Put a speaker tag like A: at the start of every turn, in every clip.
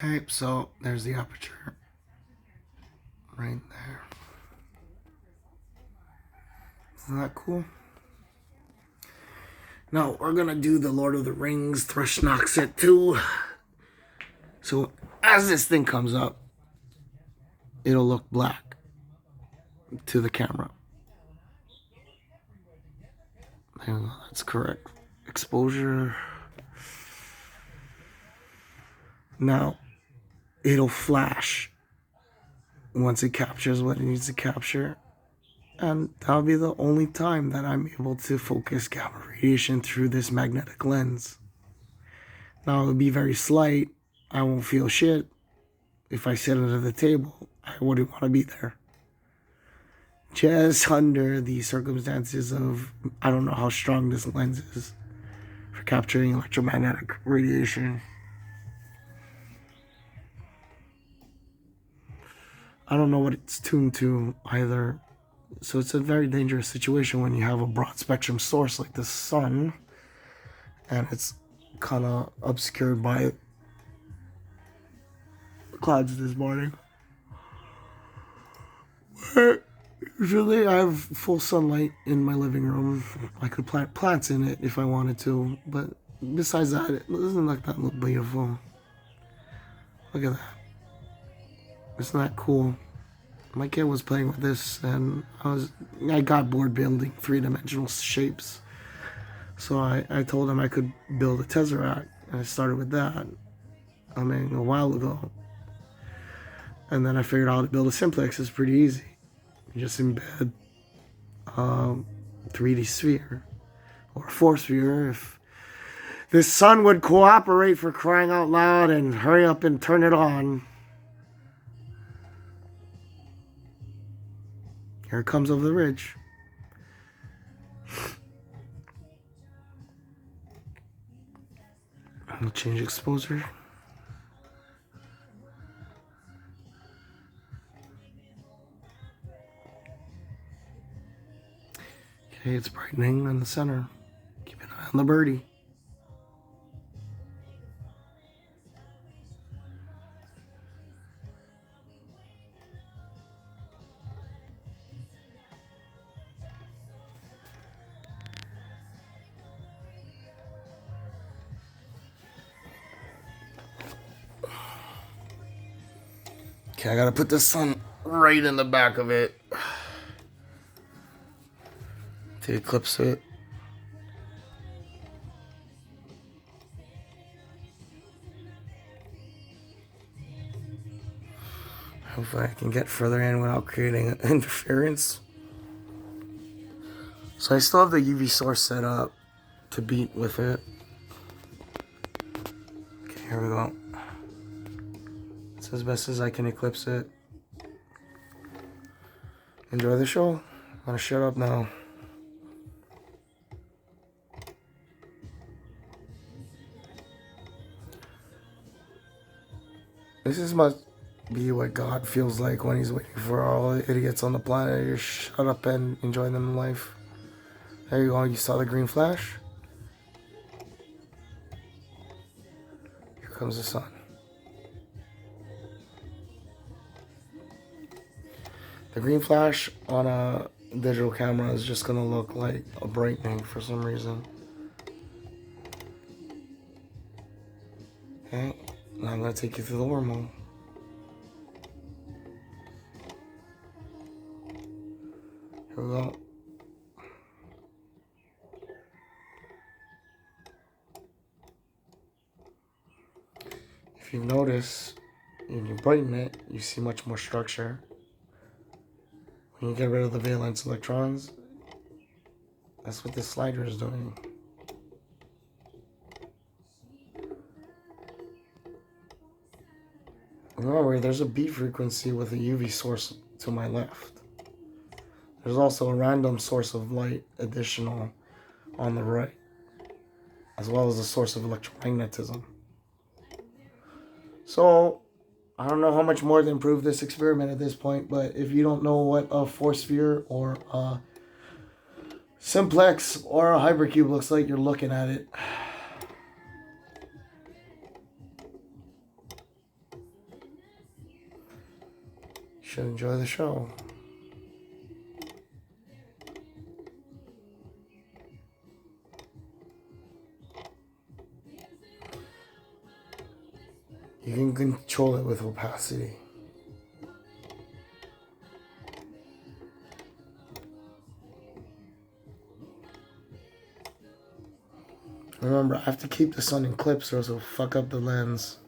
A: Okay, so there's the aperture right there. Isn't that cool? Now we're gonna do the Lord of the Rings Thrush Knock set 2. So as this thing comes up, it'll look black to the camera. There we go, that's correct. Exposure. Now it'll flash once it captures what it needs to capture. And that'll be the only time that I'm able to focus gamma radiation through this magnetic lens. Now it'll be very slight. I won't feel shit. If I sit under the table, I wouldn't want to be there. Just under the circumstances of, I don't know how strong this lens is for capturing electromagnetic radiation. I don't know what it's tuned to either. So it's a very dangerous situation when you have a broad spectrum source like the sun and it's kind of obscured by clouds this morning. But usually I have full sunlight in my living room. I could plant plants in it if I wanted to, but besides that, it doesn't like that look beautiful. Look at that. Isn't that cool? My kid was playing with this and I got bored building three-dimensional shapes. So I told him I could build a Tesseract, and I started with that, a while ago. And then I figured out how to build a simplex. It's pretty easy. You just embed 3D sphere or a 4-sphere if this sun would cooperate, for crying out loud, and hurry up and turn it on. Here it comes over the ridge. I'll change exposure. Okay, it's brightening in the center. Keep an eye on the birdie. Okay, I gotta put the sun right in the back of it to eclipse it. Hopefully I can get further in without creating interference. So I still have the UV source set up to beat with it. Okay, here we go. It's as best as I can eclipse it. Enjoy the show. I'm gonna shut up now. This must be what God feels like when he's waiting for all the idiots on the planet to just shut up and enjoy them in life. There you go, you saw the green flash? Here comes the sun. The green flash on a digital camera is just gonna look like a brightening for some reason. Okay, now I'm gonna take you through the wormhole. Here we go. If you notice, when you brighten it, you see much more structure. When you get rid of the valence electrons, that's what this slider is doing. Remember, there's a beat frequency with a UV source to my left. There's also a random source of light additional on the right, as well as a source of electromagnetism. So, I don't know how much more to improve this experiment at this point, but if you don't know what a 4-sphere or a simplex or a hypercube looks like, you're looking at it. should enjoy the show. You can control it with opacity. Remember, I have to keep this on in clips or else it'll fuck up the lens.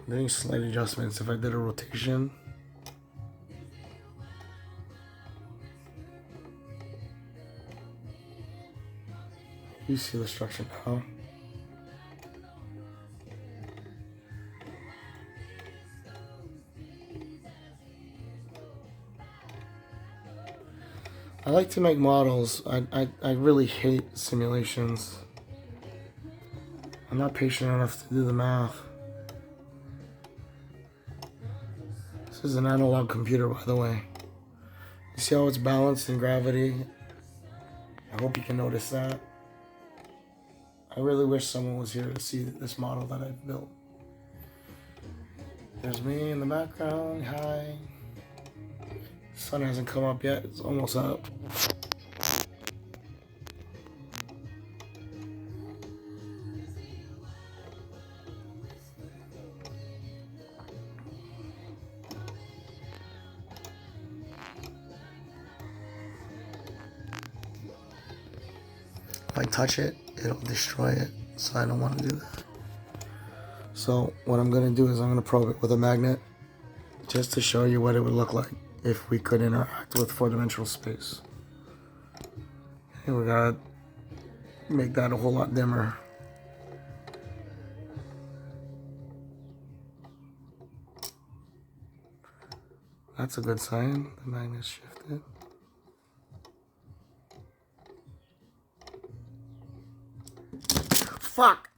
A: Doing slight adjustments if I did a rotation. You see the structure now. I like to make models. I really hate simulations. I'm not patient enough to do the math. This is an analog computer, by the way. You see how it's balanced in gravity? I hope you can notice that. I really wish someone was here to see this model that I've built. There's me in the background. Hi. Sun hasn't come up yet. It's almost up. If I touch it, it'll destroy it. So I don't want to do that. So what I'm going to do is I'm going to probe it with a magnet just to show you what it would look like if we could interact with four-dimensional space. And we got to make that a whole lot dimmer. That's a good sign. The magnet's shifted. Fuck!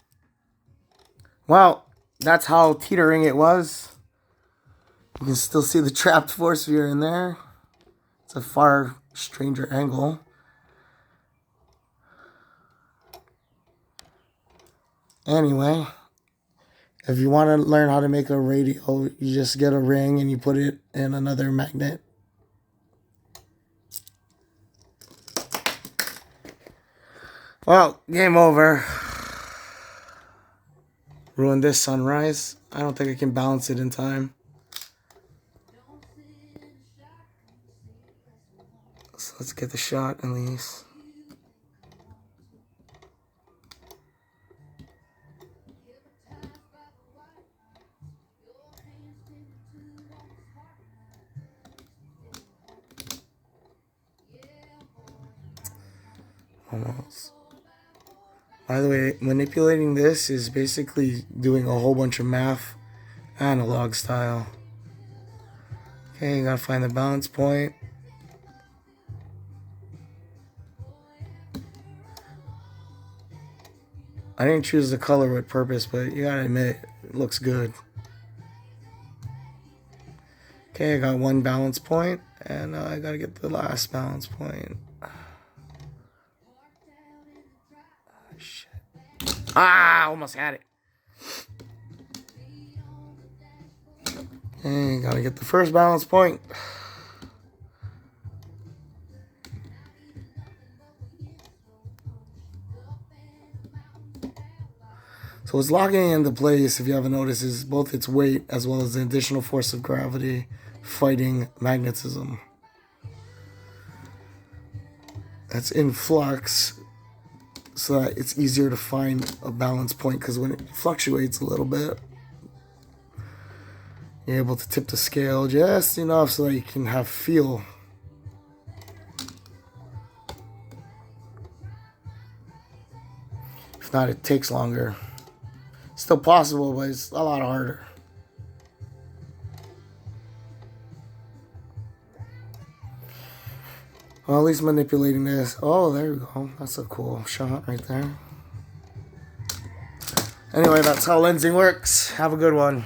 A: Well, that's how teetering it was. You can still see the trapped force sphere in there. It's a far stranger angle. Anyway, if you want to learn how to make a radio, you just get a ring and you put it in another magnet. Well, game over. Ruined this sunrise. I don't think I can balance it in time. So let's get the shot at least. Almost. By the way, manipulating this is basically doing a whole bunch of math, analog style. Okay, you gotta find the balance point. I didn't choose the color with purpose, but you gotta admit, it looks good. Okay, I got one balance point, and I gotta get the last balance point. Oh, shit. Ah, almost had it. Okay, gotta get the first balance point. So what's locking into place, if you haven't noticed, is both its weight as well as the additional force of gravity fighting magnetism. That's in flux so that it's easier to find a balance point, because when it fluctuates a little bit, you're able to tip the scale just enough so that you can have feel. If not, it takes longer. Still possible, but it's a lot harder. Well, at least manipulating this. Oh, there we go. That's a cool shot right there. Anyway, that's how lensing works. Have a good one.